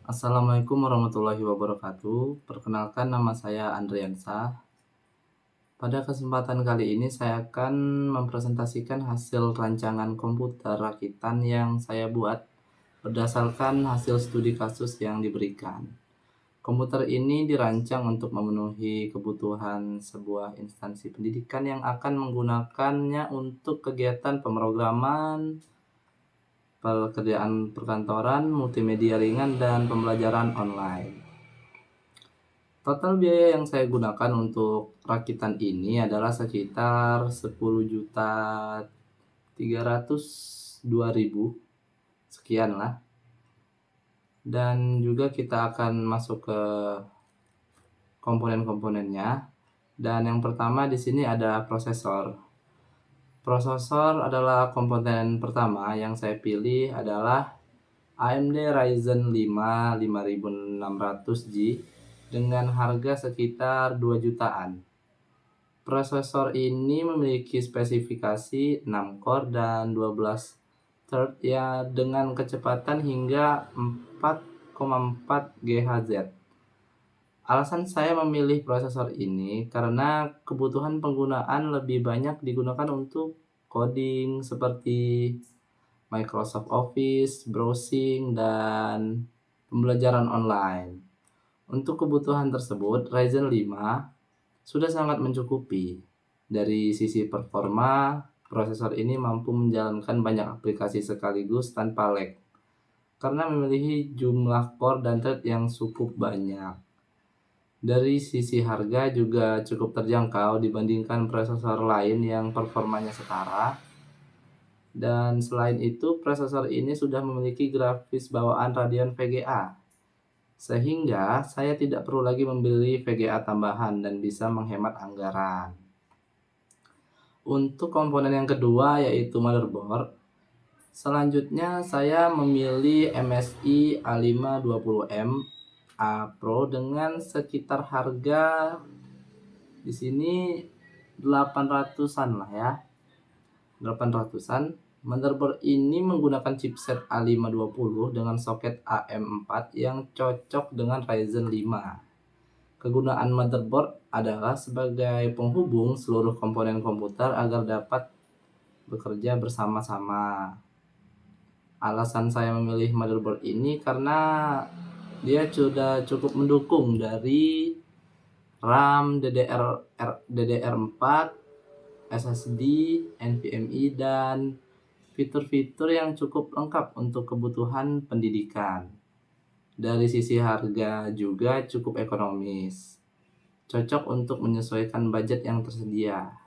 Assalamualaikum warahmatullahi wabarakatuh. Perkenalkan nama saya Andriansah. Pada kesempatan kali ini saya akan mempresentasikan hasil rancangan komputer rakitan yang saya buat berdasarkan hasil studi kasus yang diberikan. Komputer ini dirancang untuk memenuhi kebutuhan sebuah instansi pendidikan yang akan menggunakannya untuk kegiatan pemrograman, pekerjaan perkantoran, multimedia ringan, dan pembelajaran online. Total biaya yang saya gunakan untuk rakitan ini adalah sekitar 10.302.000 sekian lah. Dan juga kita akan masuk ke komponen-komponennya. Dan yang pertama di sini ada prosesor. Prosesor adalah komponen pertama yang saya pilih adalah AMD Ryzen 5 5600G dengan harga sekitar 2 jutaan. Prosesor ini memiliki spesifikasi 6 core dan 12 thread ya dengan kecepatan hingga 4,4 GHz. Alasan saya memilih prosesor ini karena kebutuhan penggunaan lebih banyak digunakan untuk coding seperti Microsoft Office, browsing, dan pembelajaran online. Untuk kebutuhan tersebut, Ryzen 5 sudah sangat mencukupi. Dari sisi performa, prosesor ini mampu menjalankan banyak aplikasi sekaligus tanpa lag, karena memiliki jumlah core dan thread yang cukup banyak. Dari sisi harga juga cukup terjangkau dibandingkan prosesor lain yang performanya setara. Dan selain itu, prosesor ini sudah memiliki grafis bawaan Radeon VGA, sehingga saya tidak perlu lagi membeli VGA tambahan dan bisa menghemat anggaran. Untuk komponen yang kedua yaitu motherboard, selanjutnya saya memilih MSI A520M A Pro dengan sekitar harga di sini 800-an lah ya. 800-an. Motherboard ini menggunakan chipset A520 dengan soket AM4 yang cocok dengan Ryzen 5. Kegunaan motherboard adalah sebagai penghubung seluruh komponen komputer agar dapat bekerja bersama-sama. Alasan saya memilih motherboard ini karena dia sudah cukup mendukung dari RAM DDR4, SSD, NVMe, dan fitur-fitur yang cukup lengkap untuk kebutuhan pendidikan. Dari sisi harga juga cukup ekonomis, cocok untuk menyesuaikan budget yang tersedia.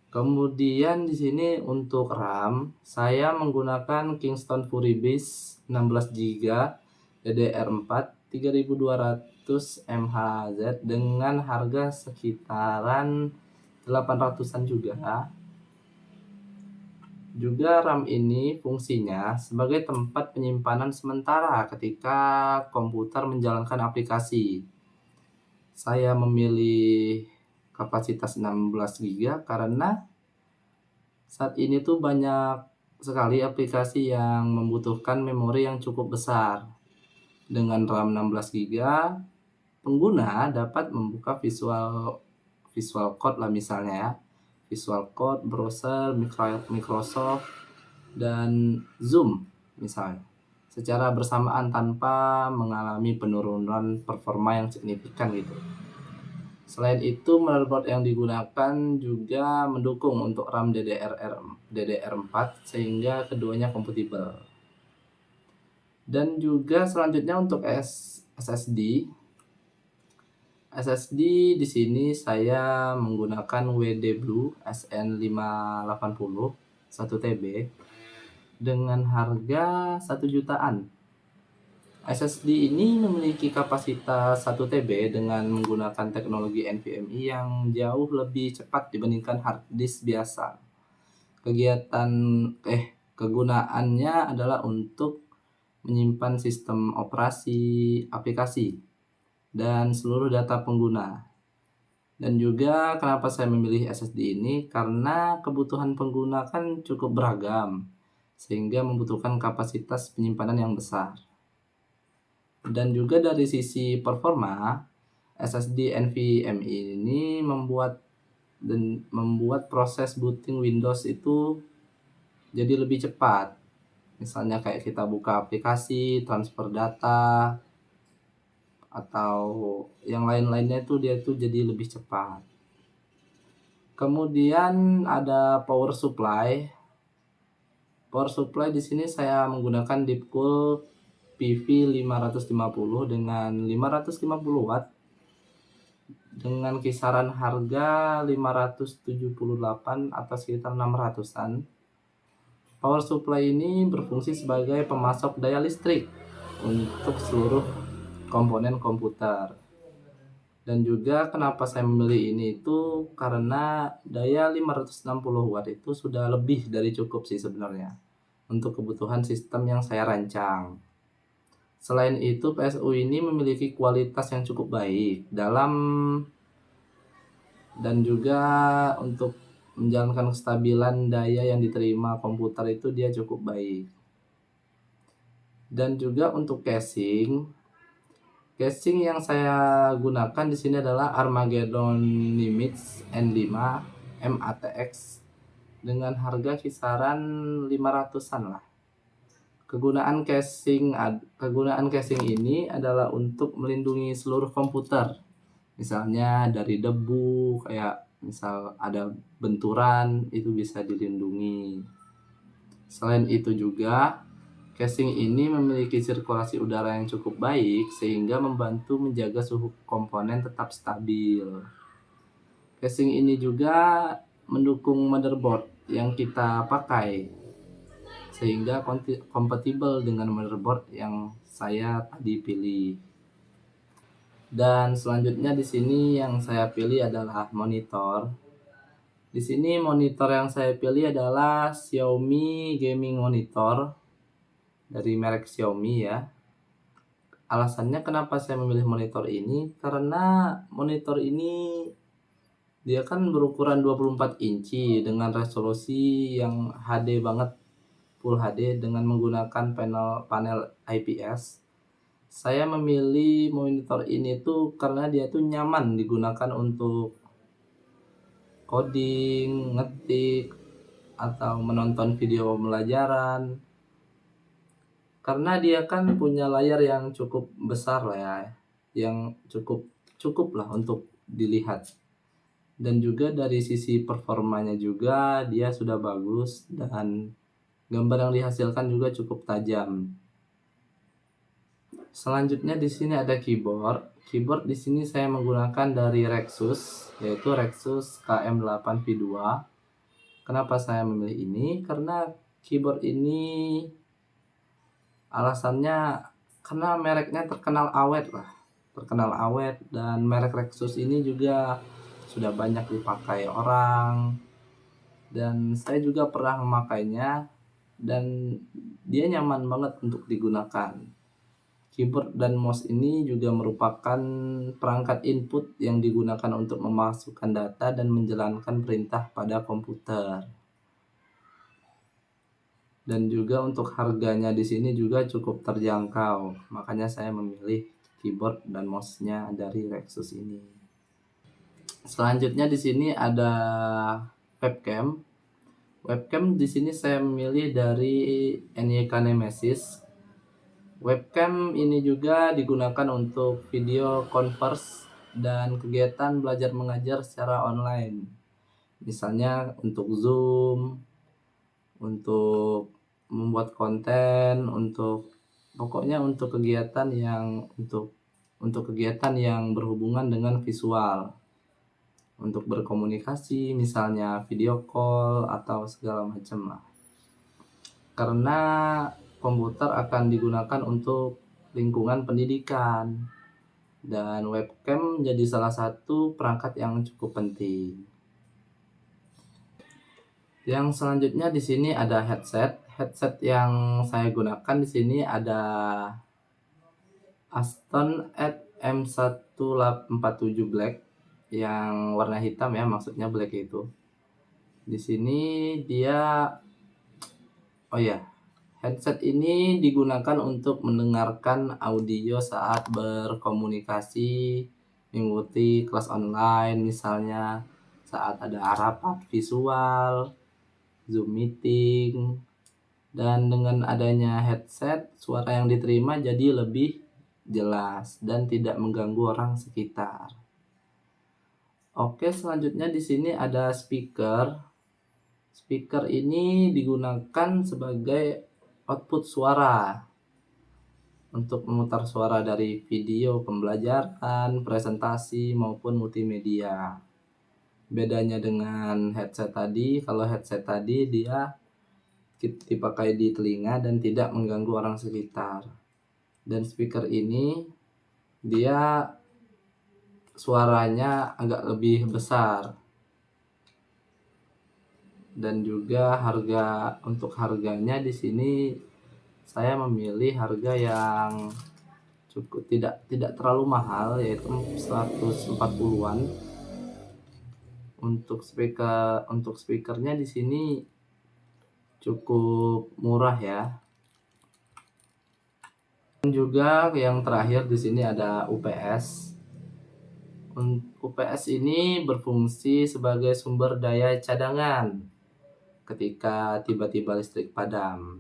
Kemudian di sini untuk RAM, saya menggunakan Kingston Fury Beast 16GB DDR4 3200 MHz dengan harga sekitaran 800-an juga. Juga RAM ini fungsinya sebagai tempat penyimpanan sementara ketika komputer menjalankan aplikasi. Saya memilih kapasitas 16GB karena saat ini tuh banyak sekali aplikasi yang membutuhkan memori yang cukup besar. Dengan RAM 16GB, pengguna dapat membuka Visual Code lah misalnya ya. Visual Code, browser, Microsoft, dan Zoom misalnya, secara bersamaan tanpa mengalami penurunan performa yang signifikan gitu. Selain itu, motherboard yang digunakan juga mendukung untuk RAM DDR4 sehingga keduanya kompatibel. Dan juga selanjutnya untuk SSD. SSD di sini saya menggunakan WD Blue SN580 1 TB dengan harga 1 jutaan. SSD ini memiliki kapasitas 1 TB dengan menggunakan teknologi NVMe yang jauh lebih cepat dibandingkan hard disk biasa. Kegunaannya adalah untuk menyimpan sistem operasi, aplikasi, dan seluruh data pengguna. Dan juga kenapa saya memilih SSD ini, karena kebutuhan pengguna kan cukup beragam, sehingga membutuhkan kapasitas penyimpanan yang besar. Dan juga dari sisi performa, SSD NVMe ini membuat proses booting Windows itu jadi lebih cepat. Misalnya kayak kita buka aplikasi, transfer data, atau yang lain-lainnya itu dia tuh jadi lebih cepat. Kemudian ada power supply. Power supply di sini saya menggunakan Deepcool PV550 dengan 550 watt dengan kisaran harga 578 atau sekitar 600-an. Power supply ini berfungsi sebagai pemasok daya listrik untuk seluruh komponen komputer. Dan juga kenapa saya memilih ini itu karena daya 560 watt itu sudah lebih dari cukup sih sebenarnya untuk kebutuhan sistem yang saya rancang. Selain itu, PSU ini memiliki kualitas yang cukup baik dan juga untuk menjalankan kestabilan daya yang diterima komputer itu dia cukup baik. Dan juga untuk casing yang saya gunakan di sini adalah Armageddon Nimitz N5 MATX dengan harga kisaran 500-an lah. Kegunaan casing ini adalah untuk melindungi seluruh komputer. Misalnya dari debu, kayak misal ada benturan, itu bisa dilindungi. Selain itu juga casing ini memiliki sirkulasi udara yang cukup baik sehingga membantu menjaga suhu komponen tetap stabil. Casing ini juga mendukung motherboard yang kita pakai sehingga kompatibel dengan motherboard yang saya tadi pilih. Dan selanjutnya di sini yang saya pilih adalah monitor. Di sini monitor yang saya pilih adalah Xiaomi Gaming Monitor dari merek Xiaomi ya. Alasannya kenapa saya memilih monitor ini, karena monitor ini dia kan berukuran 24 inci dengan resolusi yang HD banget, Full HD dengan menggunakan panel IPS. Saya memilih monitor ini tuh karena dia tuh nyaman digunakan untuk coding, ngetik, atau menonton video pembelajaran. Karena dia kan punya layar yang cukup besar lah ya, yang cukup lah untuk dilihat. Dan juga dari sisi performanya juga dia sudah bagus dan gambar yang dihasilkan juga cukup tajam. Selanjutnya di sini ada keyboard. Keyboard di sini saya menggunakan dari Rexus, yaitu Rexus KM8V2. Kenapa saya memilih ini? Karena keyboard ini alasannya karena mereknya terkenal awet dan merek Rexus ini juga sudah banyak dipakai orang dan saya juga pernah memakainya dan dia nyaman banget untuk digunakan. Keyboard dan mouse ini juga merupakan perangkat input yang digunakan untuk memasukkan data dan menjalankan perintah pada komputer. Dan juga untuk harganya di sini juga cukup terjangkau. Makanya saya memilih keyboard dan mouse-nya dari Rexus ini. Selanjutnya di sini ada webcam. Webcam di sini saya memilih dari NYK Nemesis. Webcam ini juga digunakan untuk video conference dan kegiatan belajar mengajar secara online. Misalnya untuk Zoom, untuk membuat konten, pokoknya untuk kegiatan yang berhubungan dengan visual, untuk berkomunikasi misalnya video call atau segala macam lah. Karena komputer akan digunakan untuk lingkungan pendidikan dan webcam menjadi salah satu perangkat yang cukup penting. Yang selanjutnya di sini ada headset. Headset yang saya gunakan di sini ada Aston M147 Black yang warna hitam ya, maksudnya black itu. Di sini dia Headset ini digunakan untuk mendengarkan audio saat berkomunikasi, mengikuti kelas online misalnya, saat ada rapat visual, Zoom meeting, dan dengan adanya headset, suara yang diterima jadi lebih jelas dan tidak mengganggu orang sekitar. Oke, selanjutnya di sini ada speaker. Speaker ini digunakan sebagai output suara untuk memutar suara dari video pembelajaran, presentasi maupun multimedia. Bedanya dengan headset tadi, kalau headset tadi dia dipakai di telinga dan tidak mengganggu orang sekitar. Dan speaker ini dia suaranya agak lebih besar. Dan juga harganya di sini saya memilih harga yang cukup tidak terlalu mahal, yaitu 140-an. Untuk speakernya di sini cukup murah ya. Dan juga yang terakhir di sini ada UPS. UPS ini berfungsi sebagai sumber daya cadangan ketika tiba-tiba listrik padam.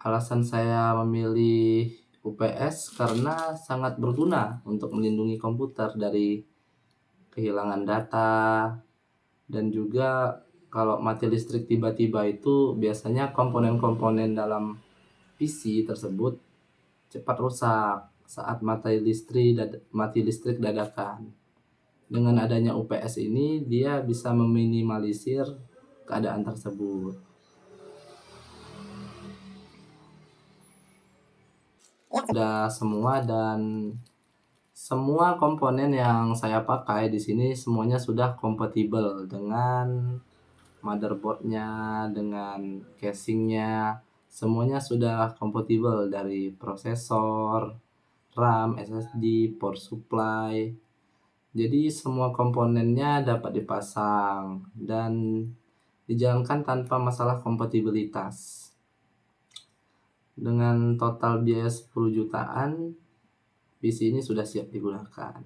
Alasan saya memilih UPS karena sangat berguna untuk melindungi komputer dari kehilangan data, dan juga kalau mati listrik tiba-tiba itu biasanya komponen-komponen dalam PC tersebut cepat rusak saat mati listrik dadakan. Dengan adanya UPS ini, dia bisa meminimalisir keadaan tersebut. Sudah semua, dan semua komponen yang saya pakai di sini semuanya sudah kompatibel dengan motherboardnya, dengan casingnya, semuanya sudah kompatibel dari prosesor, RAM, SSD, power supply. Jadi semua komponennya dapat dipasang dan dijalankan tanpa masalah kompatibilitas. Dengan total biaya 10 jutaan, PC ini sudah siap digunakan.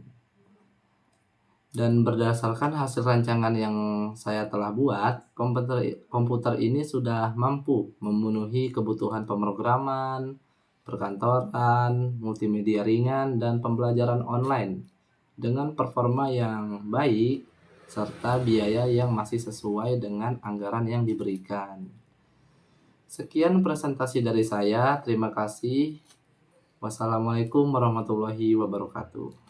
Dan berdasarkan hasil rancangan yang saya telah buat, komputer ini sudah mampu memenuhi kebutuhan pemrograman, perkantoran, multimedia ringan, dan pembelajaran online dengan performa yang baik serta biaya yang masih sesuai dengan anggaran yang diberikan. Sekian presentasi dari saya. Terima kasih. Wassalamualaikum warahmatullahi wabarakatuh.